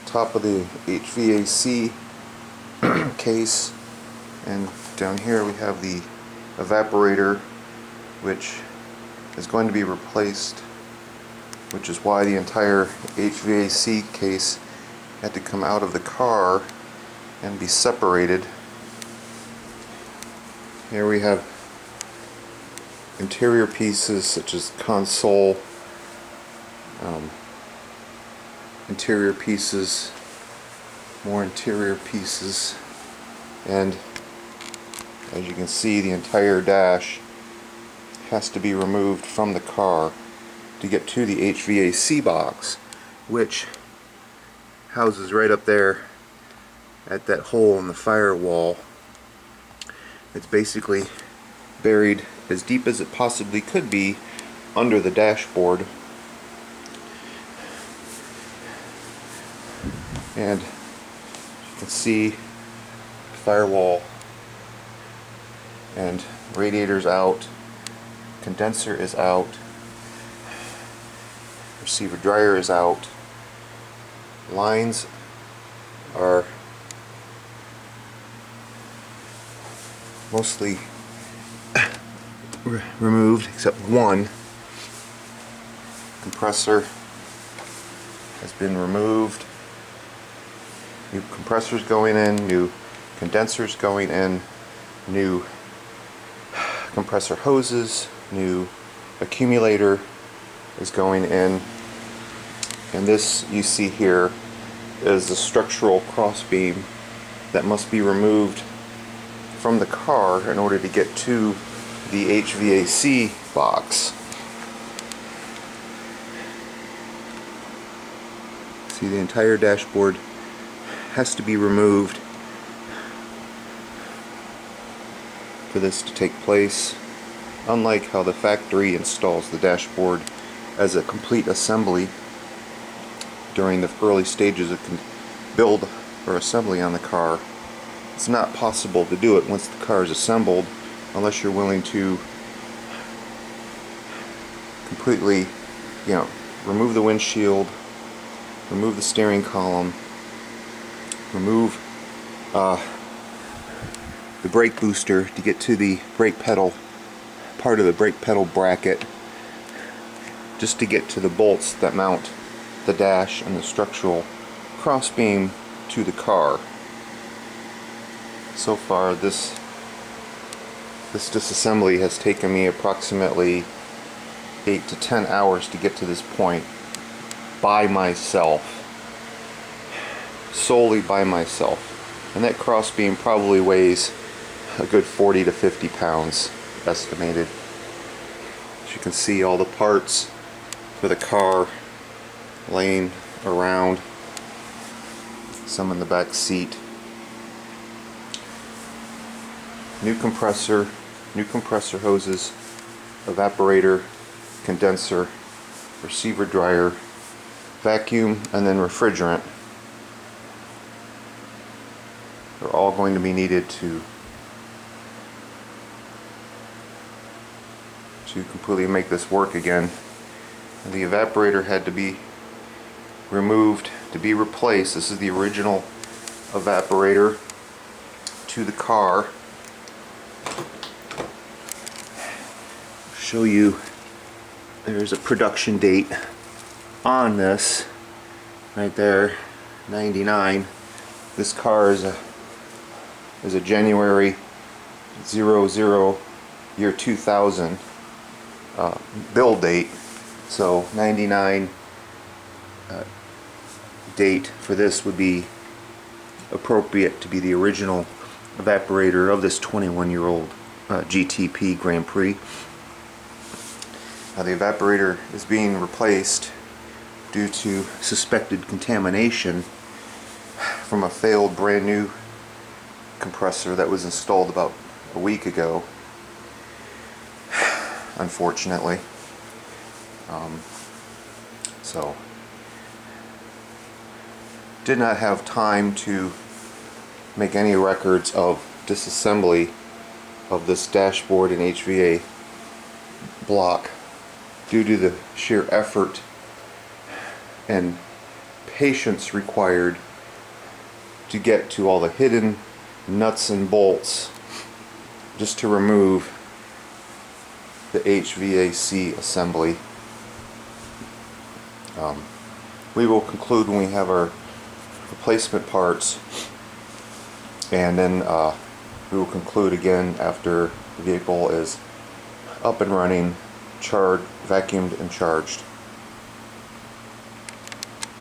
top of the HVAC case, and down here we have the evaporator, which is going to be replaced, which is why the entire HVAC case had to come out of the car and be separated. Here we have interior pieces such as console, interior pieces, more interior pieces, and as you can see, the entire dash has to be removed from the car to get to the HVAC box, which houses right up there at that hole in the firewall. It's basically buried as deep as it possibly could be under the dashboard, and you can see firewall and radiator's out, condenser is out, receiver dryer is out, lines are mostly removed except one. Compressor has been removed. New compressors going in, new condensers going in, new compressor hoses, new accumulator is going in, and this you see here is the structural crossbeam that must be removed from the car in order to get to the HVAC box. See, the entire dashboard has to be removed for this to take place, unlike how the factory installs the dashboard as a complete assembly during the early stages of build or assembly on the car. It's not possible to do it once the car is assembled unless you're willing to completely, remove the windshield, remove the steering column, remove the brake booster to get to the brake pedal, part of the brake pedal bracket, just to get to the bolts that mount the dash and the structural crossbeam to the car. So far this disassembly has taken me approximately 8 to 10 hours to get to this point by myself, solely by myself, and that crossbeam probably weighs a good 40 to 50 pounds estimated. As you can see, all the parts for the car laying around, some in the back seat. New compressor hoses, evaporator, condenser, receiver dryer, vacuum, and then refrigerant. They're all going to be needed to completely make this work again. And the evaporator had to be removed to be replaced. This is the original evaporator to the car. Show you, there's a production date on this right there, 99. This car is a January 00 year 2000 build date, so 99 date for this would be appropriate to be the original evaporator of this 21-year-old GTP Grand Prix. Now the evaporator is being replaced due to suspected contamination from a failed brand new compressor that was installed about a week ago, unfortunately. So did not have time to make any records of disassembly of this dashboard and HVA block due to the sheer effort and patience required to get to all the hidden nuts and bolts just to remove the HVAC assembly. We will conclude when we have our replacement parts, and then we will conclude again after the vehicle is up and running, vacuumed and charged.